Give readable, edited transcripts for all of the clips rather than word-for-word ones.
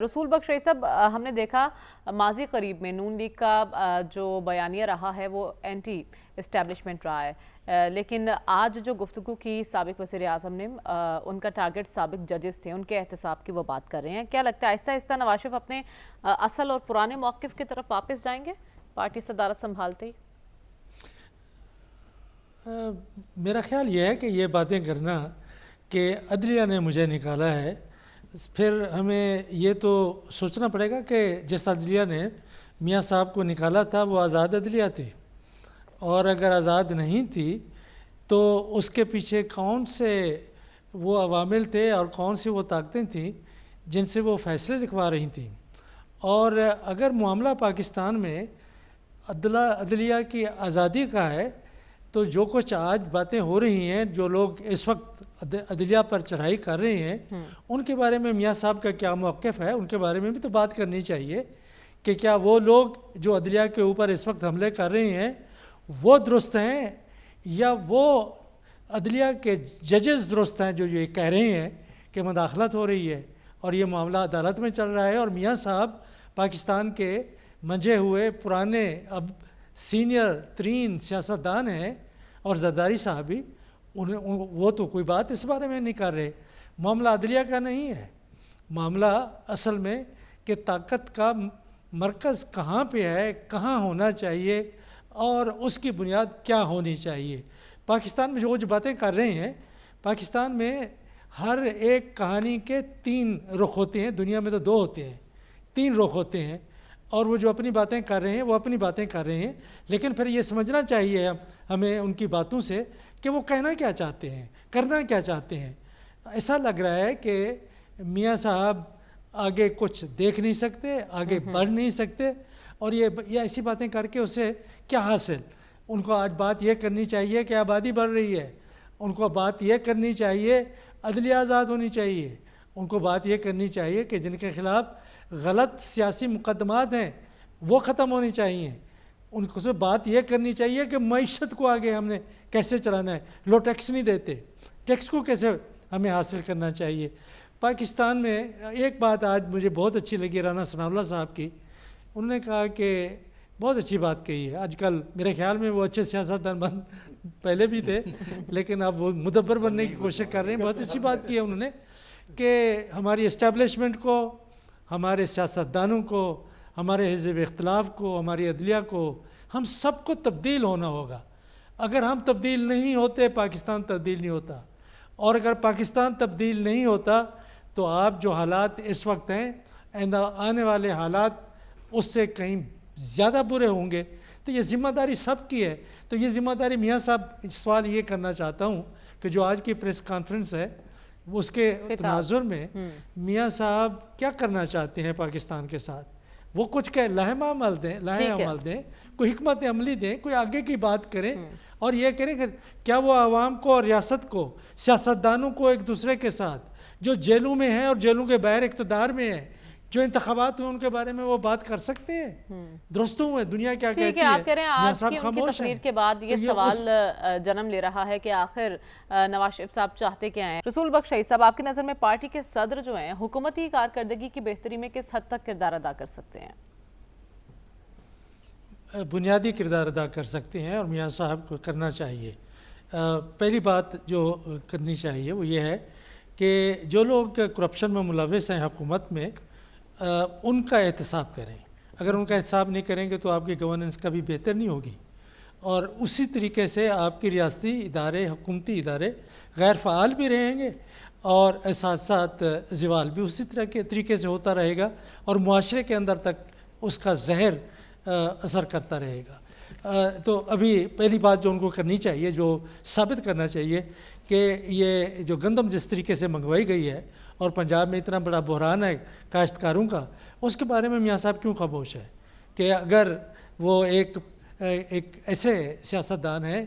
रसूल बख्श साहब, हमने देखा माजी करीब में नून लीग का जो बयानिया रहा है वो एंटी इस्टेब्लिशमेंट रहा है, लेकिन आज जो गुफ्तगू की साबिक वज़ीर आज़म ने उनका टारगेट साबिक जजेस थे, उनके एहतसाब की वो बात कर रहे हैं। क्या लगता है आहिस्ता आहिस्ता नवाज शरीफ अपने असल और पुराने मौक़िफ़ की तरफ वापस जाएंगे पार्टी सदारत संभालते ही? मेरा ख्याल ये है कि ये बातें करना कि अदलिया ने मुझे निकाला है, फिर हमें ये तो सोचना पड़ेगा कि जिस अदलिया ने मियाँ साहब को निकाला था वो आज़ाद अदलिया थी, और अगर आज़ाद नहीं थी तो उसके पीछे कौन से वो अवामिल थे और कौन सी वो ताकतें थीं जिनसे वो फ़ैसले लिखवा रही थीं। और अगर मामला पाकिस्तान में अदलिया की आज़ादी का है तो जो कुछ आज बातें हो रही हैं, जो लोग इस वक्त अदलिया पर चढ़ाई कर रहे हैं, उनके बारे में मियाँ साहब का क्या मौक़िफ़ है, उनके बारे में भी तो बात करनी चाहिए कि क्या वो लोग जो अदलिया के ऊपर इस वक्त हमले कर रहे हैं वो दुरुस्त हैं या वो अदलिया के जजेस दुरुस्त हैं जो ये कह रहे हैं कि मुदाखलत हो रही है और ये मामला अदालत में चल रहा है। और मियाँ साहब पाकिस्तान के मंझे हुए पुराने अब सीनियर तरीन सियासतदान हैं, और जरदारी साहब भी वो तो कोई बात इस बारे में नहीं कर रहे। मामला अदलिया का नहीं है, मामला असल में कि ताकत का मरकज़ कहाँ पे है, कहाँ होना चाहिए और उसकी बुनियाद क्या होनी चाहिए। पाकिस्तान में जो बातें कर रहे हैं, पाकिस्तान में हर एक कहानी के 3 रुख होते हैं, दुनिया में तो 2 होते हैं, 3 रुख होते हैं। और वो जो अपनी बातें कर रहे हैं वो अपनी बातें कर रहे हैं, लेकिन फिर ये समझना चाहिए हमें उनकी बातों से कि वो कहना क्या चाहते हैं, करना क्या चाहते हैं। ऐसा लग रहा है कि मियाँ साहब आगे कुछ देख नहीं सकते, आगे बढ़ नहीं सकते, और ये ऐसी बातें करके उसे क्या हासिल। उनको आज बात ये करनी चाहिए कि आबादी बढ़ रही है, उनको बात ये करनी चाहिए अदलिया आज़ाद होनी चाहिए, उनको बात ये करनी चाहिए कि जिनके ख़िलाफ़ गलत सियासी मुकदमात हैं वो ख़त्म होनी चाहिए। उनको से बात ये करनी चाहिए कि मईशत को आगे हमने कैसे चलाना है, लो टैक्स नहीं देते, टैक्स को कैसे हमें हासिल करना चाहिए। पाकिस्तान में एक बात आज मुझे बहुत अच्छी लगी राना सनाउल्लाह साहब की, उन्होंने कहा कि बहुत अच्छी बात कही है। आजकल मेरे ख्याल में वो अच्छे सियासतदान पहले भी थे लेकिन अब वो मुदब्बर बनने की कोशिश कर रहे हैं। बहुत अच्छी बात की है उन्होंने कि हमारी इस्टेब्लिशमेंट को, हमारे सियासतदानों को, हमारे हिज़्ब इख्तिलाफ़ को, हमारी अदलिया को, हम सबको तब्दील होना होगा। अगर हम तब्दील नहीं होते पाकिस्तान तब्दील नहीं होता, और अगर पाकिस्तान तब्दील नहीं होता तो आप जो हालात इस वक्त हैं आने वाले हालात उससे कहीं ज़्यादा बुरे होंगे। तो ये ज़िम्मेदारी सबकी है। तो ये ज़िम्मेदारी मियाँ साहब, सवाल ये करना चाहता हूँ कि जो आज की प्रेस कॉन्फ्रेंस है उसके तनाजुर में मियाँ साहब क्या करना चाहते हैं पाकिस्तान के साथ, वो कुछ लाहे अमल दें, कोई हिकमत अमली दें, कोई आगे की बात करें, और ये करें कि क्या वो आवाम को और रियासत को, सियासतदानों को एक दूसरे के साथ जो जेलों में हैं और जेलों के बाहर इक़्तिदार में हैं, जो इंतखाबात हुए उनके बारे में वो बात कर सकते हैं। दुरुस्त हुए दुनिया क्या कहती है। आप कह रहे हैं आज की उनकी तकरीर के बाद ये सवाल जन्म ले रहा है कि आखिर नवाज शरीफ साहब चाहते क्या हैं। रसूल बख्श साहब, आपकी नज़र में पार्टी के सदर जो हैं हुकूमती कारकर्दगी की बेहतरी में किस हद तक किरदार अदा कर सकते हैं? बुनियादी किरदार अदा कर सकते हैं और मियाँ साहब को करना चाहिए। पहली बात जो करनी चाहिए वो ये है कि जो लोग करप्शन में मुलविस हैं हुकूमत में, उनका एहतसाब करें। अगर उनका एहतसाब नहीं करेंगे तो आपकी गवर्नेंस कभी बेहतर नहीं होगी, और उसी तरीके से आपकी रियासती इदारे, हुकूमती इदारे गैर फ़ाल भी रहेंगे और साथ साथ ज़वाल भी उसी तरह के तरीके से होता रहेगा, और मुआशरे के अंदर तक उसका जहर असर करता रहेगा। तो अभी पहली बात जो उनको करनी चाहिए, जो साबित करना चाहिए कि ये जो गंदम जिस तरीके से मंगवाई गई है और पंजाब में इतना बड़ा बहरान है काश्तकारों का, उसके बारे में मियाँ साहब क्यों खामोश है। कि अगर वो एक ऐसे सियासतदान है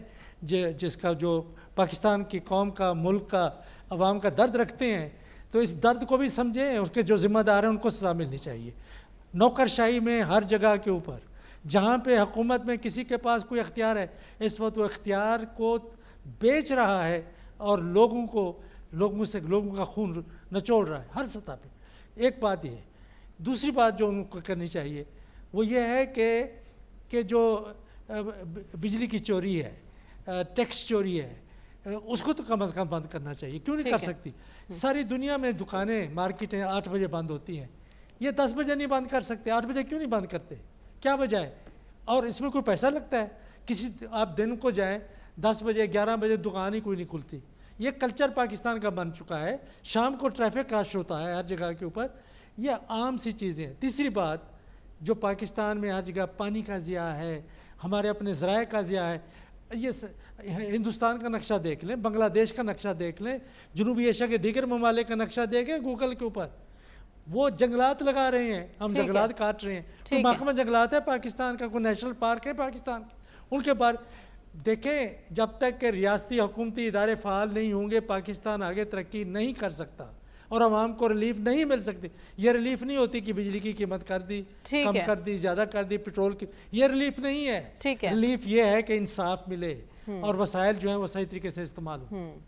जिसका जो पाकिस्तान की कौम का, मुल्क का, अवाम का दर्द रखते हैं, तो इस दर्द को भी समझें, उसके जो ज़िम्मेदार हैं उनको सज़ा मिलनी चाहिए। नौकरशाही में हर जगह के ऊपर जहाँ पे हुकूमत में किसी के पास कोई अख्तियार है, इस वक्त वो अख्तियार को बेच रहा है और लोगों का खून नचोड़ रहा है हर सतह पे। एक बात ये دوسری بات جو ان کو کرنی چاہیے وہ یہ ہے کہ جو بجلی کی چوری ہے، ٹیکس چوری ہے، اس کو تو کم از کم بند کرنا چاہیے. کیوں نہیں کر سکتی؟ ساری دنیا میں دکانیں، مارکیٹیں 8 بجے بند ہوتی ہیں، یہ 10 بجے نہیں بند کر سکتے؟ 8 بجے کیوں نہیں بند کرتے؟ کیا وجہ ہے؟ اور اس میں کوئی پیسہ لگتا ہے؟ کسی آپ دن کو جائیں 10 بجے 11 بجے دکان ہی کوئی نہیں کھلتی. یہ کلچر پاکستان کا بن چکا ہے. شام کو ٹریفک رش ہوتا ہے ہر جگہ کے اوپر. یہ عام سی چیزیں ہیں. تیسری بات، جو پاکستان میں ہر جگہ پانی کا ضیاع ہے، ہمارے اپنے ذرائع کا ضیاع ہے. یہ ہندوستان کا نقشہ دیکھ لیں، بنگلہ دیش کا نقشہ دیکھ لیں، جنوبی ایشیا کے دیگر ممالک کا نقشہ دیکھیں گوگل کے اوپر. وہ جنگلات لگا رہے ہیں، ہم جنگلات کاٹ رہے ہیں. کوئی محکمہ جنگلات ہے پاکستان کا؟ کوئی نیشنل پارک ہے پاکستان کا؟ ان کے بارے دیکھیں. جب تک کہ ریاستی حکومتی ادارے فعال نہیں ہوں گے پاکستان آگے ترقی نہیں کر سکتا اور عوام کو ریلیف نہیں مل سکتی. یہ ریلیف نہیں ہوتی کہ بجلی کی قیمت کر دی، کم کر دی، زیادہ کر دی، پیٹرول کی. یہ ریلیف نہیں ہے. ریلیف یہ ہے کہ انصاف ملے اور وسائل جو ہیں وہ صحیح طریقے سے استعمال ہوں.